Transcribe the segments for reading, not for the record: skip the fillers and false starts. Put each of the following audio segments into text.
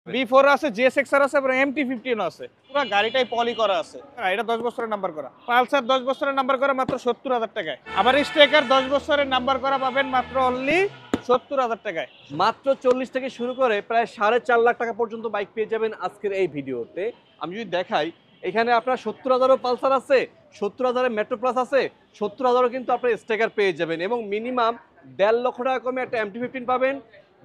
B4 আছে, JSX আছে এবং MT-15 আছে। পুরো গাড়িটাই পলি করা আছে। এটা 10 বছরের নাম্বার করা। পালসার 10 বছরের নাম্বার করা মাত্র 70,000 টাকায়। আবার স্ট্রাইকার 10 বছরের নাম্বার করা পাবেন মাত্র অনলি 70,000 টাকায়। মাত্র 40 থেকে শুরু করে প্রায় 4.5 লাখ টাকা পর্যন্ত বাইক পেয়ে যাবেন আজকের এই ভিডিওতে। আমি যদি দেখাই এখানে আপনার 70,000ও পালসার আছে, 70,000 মেট্রো প্লাস আছে, 70,000ও কিন্তু আপনার স্ট্রাইকার পেয়ে যাবেন এবং মিনিমাম 1.5 লক্ষ টাকা কমে একটা MT-15 পাবেন,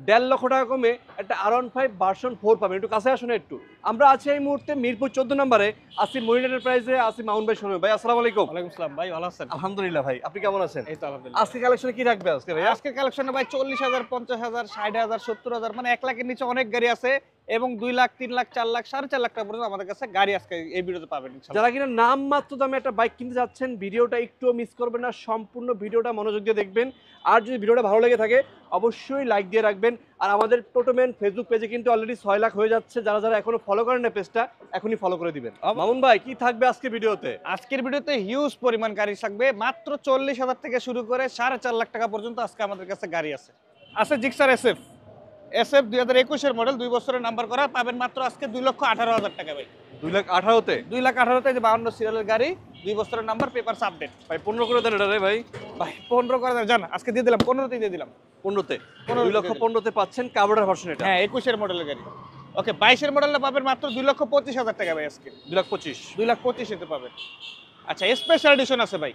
1.5 লক্ষ টাকা কমে একটা R15 ভার্সন 4 পাবেন। একটু কাছে আসুন একটু। আমরা আছি এই মুহূর্তে মিরপুর 14 নম্বরে, আসি মরিন এন্টারপ্রাইজে, আসি মাউন্ট ভাই শোরুমে। ভাই আসসালামু আলাইকুম। ওয়ালাইকুম আসসালাম ভাই, ভালো আছেন? আলহামদুলিল্লাহ ভাই, আপনি কেমন আছেন? এই তো আলহামদুলিল্লাহ। আজকে কালেকশনে কি রাখবে আজকে ভাই? আজকের কালেকশনে ভাই 40,000, 50,000, 60,000, 70,000 মানে 1 লাখের নিচে অনেক গাড়ি আছে এবং 2 লাখ, 3 লাখ, 4 লাখ, 4.5 লাখ টাকা পর্যন্ত আমাদের কাছে গাড়ি আজকে এই ভিডিওতে পাবেন ইনশাআল্লাহ। যারা কিনা নাম মাত্র দামে একটা বাইক কিনতে যাচ্ছেন, ভিডিওটা একটুও মিস করবেন না, সম্পূর্ণ ভিডিওটা মনোযোগ দিয়ে দেখবেন। আর যদি ভিডিওটা ভালো লেগে থাকে অবশ্যই লাইক দিয়ে রাখবেন। আর আমাদের টোটোম্যান ফেসবুক পেজে কিন্তু অলরেডি 6 লাখ হয়ে যাচ্ছে। যারা যারা এখনো ফলো করেন না পেজটা, এখনই ফলো করে দিবেন। মামুন ভাই কি থাকবে আজকে ভিডিওতে? আজকের ভিডিওতে হিউজ পরিমাণ গাড়ি থাকবে, মাত্র 40,000 থেকে শুরু করে 4.5 লাখ টাকা পর্যন্ত আজকে আমাদের কাছে গাড়ি আছে। আছে জিক্সার SF 2021 এর মডেল, 2 বছরের নাম্বার করা, পাবেন মাত্র আজকে 2,18,000 টাকা ভাই। 2,18,000-তে 2,18,000-তে যে 52 সিরিয়ালের গাড়ি, 2 বছরের নাম্বার, পেপারস আপডেট। ভাই 15 করে দেন এটা রে ভাই। ভাই 15 করে দেন, আজকে দিয়ে দিলাম, 15তে দিয়ে দিলাম। 15তে 15 2,15,000-তে পাচ্ছেন কার্বোরেটর ভার্সন এটা। হ্যাঁ 21 এর মডেলের গাড়ি। ওকে 22 এর মডেলটা পাবেন মাত্র 2,25,000 টাকা ভাই আজকে। 2,25,000 2,25,000 তে পাবেন। আচ্ছা স্পেশাল এডিশন আছে ভাই,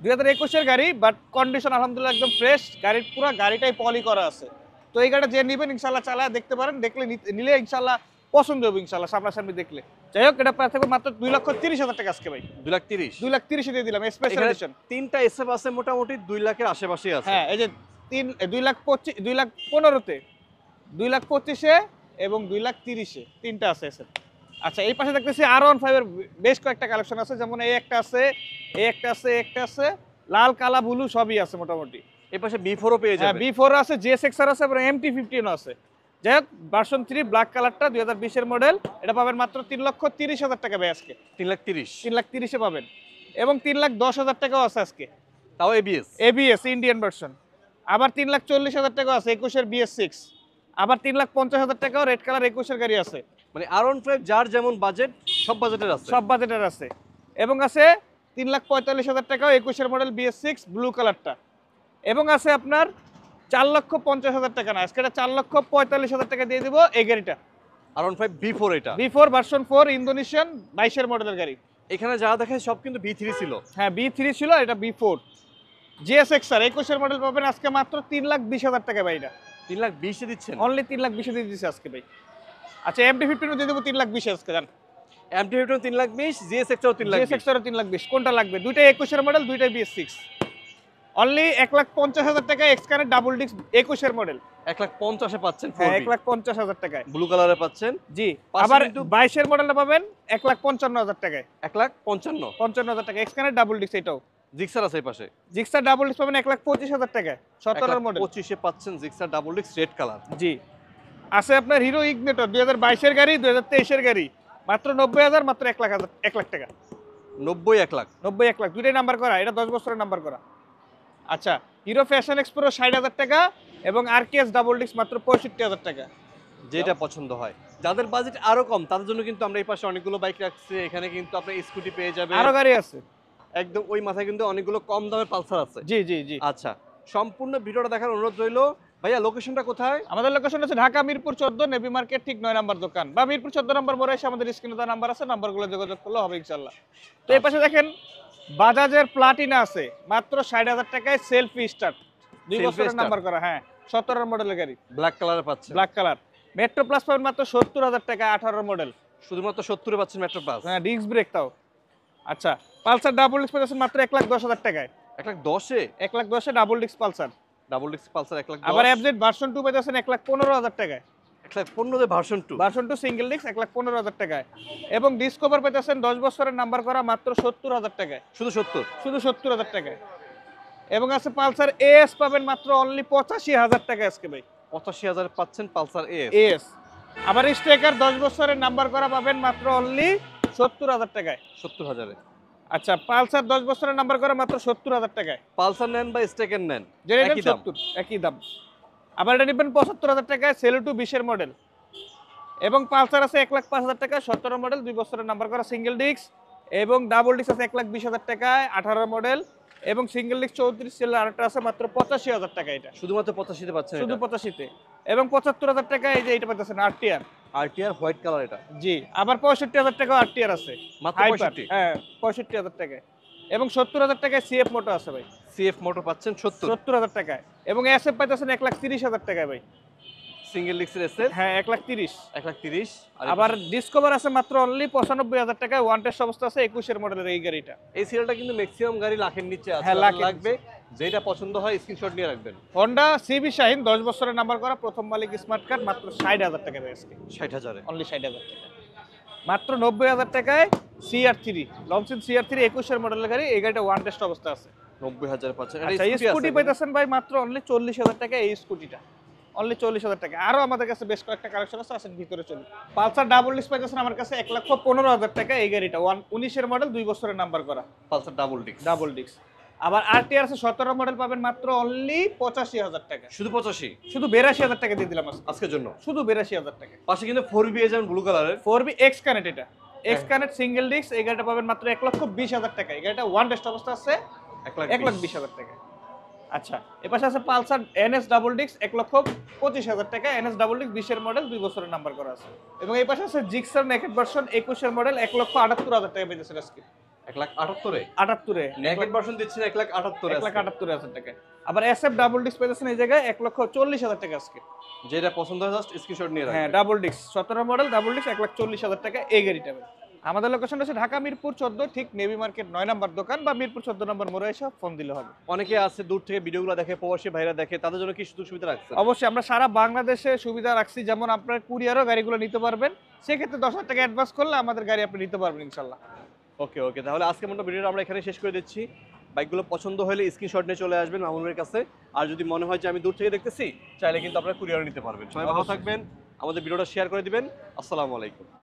2021 এর গাড়ি, বাট কন্ডিশন আলহামদুলিল্লাহ একদম ফ্রেশ। গাড়ির পুরো গাড়িটাই পলি করা আছে। তো এই গাড়িটা যে নেবেন ইনশাআল্লাহ চালায় দেখতে পারেন, দেখলে নিলে ইনশাআল্লাহ পছন্দ হবে ইনশাআল্লাহ সামনাসামনি দেখলে। যাই হোক এটা প্রায় থাকবে মাত্র 2,30,000 টাকা আজকে ভাই। 2,30,000 2,30,000 দিয়ে দিলাম স্পেশাল এডিশন। তিনটা SF আছে মোটামুটি 2 লাখের আশেপাশেই আছে। হ্যাঁ এই যে 2,15,000-এ, 2,25,000-এ এবং 2,30,000-এ তিনটা আছে এসে। আচ্ছা এই পাশে দেখতেছি R15 এর বেশ কয়েকটা কালেকশন আছে, যেমন এই একটা আছে, এই একটা আছে, একটা আছে, লাল কালা ব্লু সবই আছে মোটামুটি। এই পাশে B4ও পেয়ে হ্যাঁ যাবেন। B4 আছে, JSX আছে এবং MT-15 আছে। যাই হোক ভার্সন 3 ব্ল্যাক কালারটা 2020 এর মডেল, এটা পাবেন মাত্র 3,30,000 টাকা ভাই আজকে। 3,30,000 3,30,000-এ পাবেন এবং 3,10,000 টাকাও আছে আজকে। তাও ABS ইন্ডিয়ান ভার্সন। আবার 3,40,000 টাকা আছে 21 এর BS6। আবার 3,50,000 টাকাও রেড কালার 21 এর গাড়ি আছে। মানে R15 যার যেমন বাজেট সব বাজেটের আছে। সব বাজেটের আছে এবং আছে 3,45,000 টাকাও 21 এর মডেল BS6 ব্লু কালারটা। এবং আছে আপনার 4,50,000 টাকা না, আজকে এটা 4,45,000 টাকা দিয়ে দিব এই গাড়িটা। R15 B4 এটা। B4 ভার্সন 4 ইন্দোনেশিয়ান 22 এর মডেলের গাড়ি। এখানে যারা দেখে সব কিন্তু B3 ছিল। হ্যাঁ B3 ছিল, এটা B4। JSX আর 21 এর মডেল পাবেন আজকে মাত্র 3,20,000 টাকা ভাই। এটা 3,20,000 দিচ্ছেন। অনলি 3,20,000 দিয়ে দিচ্ছে আজকে ভাই। আচ্ছা MT-15 দিয়ে দেবো 3,20,000 আজকে জান। MT-15 3,20,000, JSX-ও 3,20,000। JSX এর 3,20,000 কোনটা লাগবে? দুইটাই 21 এর মডেল, দুইটাই BS6। অনলি 1,50,000 টাকায় এক্সকানেট ডাবল ডিস্ক 21 এর মডেল। 1,50,000-এ পাচ্ছেন হ্যাঁ 4B। 1,50,000 টাকায়। ব্লু কালারে পাচ্ছেন। জি পাশে আবার কিন্তু 22 এর মডেলটা পাবেন 1,55,000 টাকায়। 1,55,000 55,000 টাকা এক্সকানেট ডাবল ডিস্ক এটাও। জিক্সার আছে এই পাশে। জিক্সার ডাবল ডিস্ক পাবেন 1,25,000 টাকায়, 17 এর মডেল। 1,25,000-এ পাচ্ছেন Gixxer double disc red colour. জি আছে আপনার হিরো ইগনিটর 2022 এর গাড়ি, 2023 এর গাড়ি, মাত্র 90,000, মাত্র 1 লাখ টাকা। 90 1 লাখ। 90 1 লাখ দুইটাই নাম্বার করা, এটা 10 বছরের নাম্বার করা। আচ্ছা হিরো ফ্যাশন এক্সপ্রো 60,000 টাকা এবং RKS ডাবল ডিস্ক মাত্র 65,000 টাকা। যেটা পছন্দ হয়। যাদের বাজেট আরো কম তাদের জন্য কিন্তু আমরা এই পাশে অনেকগুলো বাইক রাখছি। এখানে কিন্তু আপনি স্কুটি পেয়ে যাবেন। আরো গাড়ি আছে। একদম ওই মাথায় কিন্তু অনেকগুলো কম দামের পালসার আছে। জি জি জি। আচ্ছা সম্পূর্ণ ভিডিওটা দেখার অনুরোধ রইলো। ভাইয়া লোকেশনটা কোথায়? আমাদের লোকেশন হচ্ছে ঢাকা মিরপুর 14 নেভি মার্কেট ঠিক 9 নাম্বার দোকান, বা মিরপুর 14 নম্বর মোড়ে এসে আমাদের স্ক্রিনে দেওয়া নাম্বার আছে, নাম্বারগুলো যোগাযোগ করলে হবে ইনশাআল্লাহ। তো এই পাশে দেখেন বাজাজের প্লাটিনা আছে মাত্র 60,000 টাকায়, সেলফি স্টার্ট 2 Selfie বছরের start। নাম্বার করা। হ্যাঁ 17 এর মডেলের গাড়ি, ব্ল্যাক কালারে পাচ্ছেন। Black colour. মেট্রো প্লাস পাবেন মাত্র 70,000 টাকা, 18 মডেল। শুধুমাত্র 70-এ পাচ্ছেন মেট্রো প্লাস। হ্যাঁ ডিস্ক ব্রেক তাও। আচ্ছা পালসার ডাবল ডিস্ক পাচ্ছেন মাত্র 1,10,000 টাকায়। 1,10,000-এ 1,10,000-এ double disc Pulsar. Double disc Pulsar 1,10,000। আবার এফজেড ভার্সন 2 পাচ্ছেন 1,15,000 টাকায়। 1,15,000 ভার্সন 2। ভার্সন 2 সিঙ্গেল ডিস্ক 1,15,000 টাকায় এবং ডিসকভার পেতেছেন 10 বছরের নাম্বার করা মাত্র 70,000 টাকায়। শুধু 70। শুধু 70,000 টাকায়। এবং আছে পালসার AS পাবেন মাত্র অনলি 85,000 টাকা আজকে ভাই। 85,000-এ পাচ্ছেন পালসার AS। AS আবার স্ট্রাইকার 10 বছরের নাম্বার করা পাবেন মাত্র অনলি 70,000 টাকায়। 70,000-এ। আচ্ছা পালসার 10 বছরের নাম্বার করা মাত্র 70,000 টাকায়। পালসার নেন বা স্টেকেন নেন যেটা একই দাম। 70 একই দাম। আবার এটা নেবেন 75,000 টাকায়, সেলো টু 20 এর মডেল। এবং পালসার আছে 1,05,000 টাকা 17 মডেল 2 বছরের নাম্বার করা সিঙ্গেল ডিস্ক, এবং ডাবল ডিস্ক আছে 1,20,000 টাকায় 18 মডেল, এবং সিঙ্গেল ডিস্ক 34 সেল আরেকটা আছে মাত্র 85,000 টাকা। এটা শুধুমাত্র 85 তে পাচ্ছেন শুধু এটা 85 এবং 75,000 টাকা এই যে এটা পাচ্ছেন আরটিআর। আরটিআর হোয়াইট কালার এটা। জি, আবার 65,000 টাকা আরটিআর আছে মাত্র হাইপার। 65? হ্যাঁ 65,000 টাকায়, এবং 70,000 টাকায় সিএফ মোটো আছে ভাই। সিএফ মোটর পাচ্ছেন 70 70,000 টাকায়, এবং এসএফ পাইতেছেন 1,30,000 টাকায় ভাই। সিঙ্গেল ডিস্কের এসএফ হ্যাঁ 1,30,000। 130। আবার ডিসকভার আছে মাত্র অনলি 95,000 টাকায়, ওয়ান টেস্ট অবস্থা আছে 21 মডেলের এই গাড়িটা। এই সিরিয়ালটা কিন্তু ম্যাক্সিমাম গাড়ি লাখের নিচে আছে। হ্যাঁ, লাখ লাখের লাগবে, যেটা পছন্দ হয় স্ক্রিনশট নিয়ে রাখবেন। হন্ডা সিবি শাহিন 10 বছরের নাম্বার করা প্রথম মালিক স্মার্ট কার্ড মাত্র 60,000 টাকা আজকে। 60,000 এ অনলি 60,000 টাকা, মাত্র 90,000 টাকায় সিআর3 লঞ্চেন সিআর3 21 মডেলের গাড়ি। এই গাড়িটা ওয়ান টেস্ট অবস্থা আছে। 90,000 পাচ্ছেন। আচ্ছা এই স্কুটি পাইতেছেন ভাই মাত্র অনলি 40,000 টাকা। এই স্কুটিটা অনলি 40,000 টাকা। আরো আমাদের কাছে বেশ কয়েকটা কালেকশন আছে, আসেন ভিতরে চলি। পালসার ডাবল ডিস্ক পাইতেছেন আমার কাছে 1,15,000 টাকা। এই গাড়িটা 19 মডেল 2 বছরের নাম্বার করা Pulsar double disk. Double disc. আবার আরটিআর আছে 17 মডেল পাবেন মাত্র অনলি 85,000 টাকা। শুধু 85? শুধু 82,000 টাকা দিয়ে দিলাম আজকের জন্য শুধু 82,000 টাকা। পাশে কিন্তু 4B এ যেমন ব্লু কালারের 4B এক্স কানেক্ট, এটা এক্স কানেক্ট সিঙ্গেল ডিস্ক। এই গাড়িটা পাবেন মাত্র 1,20,000 টাকা। এই গাড়িটা ওয়ান টেস্ট অবস্থা আছে 1,20,000 টাকা। আচ্ছা এপাশে আছে পালসার এনএস ডাবল ডিস্ক 1,25,000 টাকা। এনএস ডাবল ডিস্ক 20 মডেল 2 বছরের নাম্বার করা আছে। এবং এই পাশে আছে জিক্সার নেকেড ভার্সন 21 মডেল 1,78,000 টাকা পেয়েছে আজকে। 1,78 এ 78 এ নেকেড ভার্সন দিচ্ছেন 1,78 1,78,000 টাকা। আবার এসএফ ডাবল ডিস্ক পেয়েছেন এই জায়গায় 1,40,000 টাকা আজকে। যেটা পছন্দ হয় জাস্ট স্ক্রিনশট নিয়ে হ্যাঁ রাখবেন। Double disc 17 model double disc 1,40,000 টাকা এই গাড়িটা। আমাদের লোকেশন হচ্ছে ঢাকা মিরপুর 14, ঠিক নেভি মার্কেট 9 নম্বর দোকান, বা মিরপুর 14 নম্বর মোড়ে এসে ফোন দিলে হবে। অনেকে আছে দূর থেকে ভিডিওগুলো দেখে, প্রবাসী ভাইরা দেখে, তাদের জন্য কি সুযোগ সুবিধা রাখছেন? অবশ্যই আমরা সারা বাংলাদেশে সুবিধা রাখছি, যেমন আপনার কুরিয়ারও গাড়িগুলো নিতে পারবেন। সেক্ষেত্রে 10,000 টাকা অ্যাডভান্স করলে আমাদের গাড়ি আপনি নিতে পারবেন ইনশাল্লাহ। ওকে ওকে, তাহলে আজকে মতো ভিডিওটা আমরা এখানে শেষ করে দিচ্ছি। বাইকগুলো পছন্দ হলে স্ক্রিনশট নিয়ে চলে আসবেন মামুনের কাছে। আর যদি মনে হয় যে আমি দূর থেকে দেখতেছি, চাইলে কিন্তু আপনারা কুরিয়ারও নিতে পারবেন। সবাই ভালো থাকবেন, আমাদের ভিডিওটা শেয়ার করে দিবেন। আসসালামু আলাইকুম।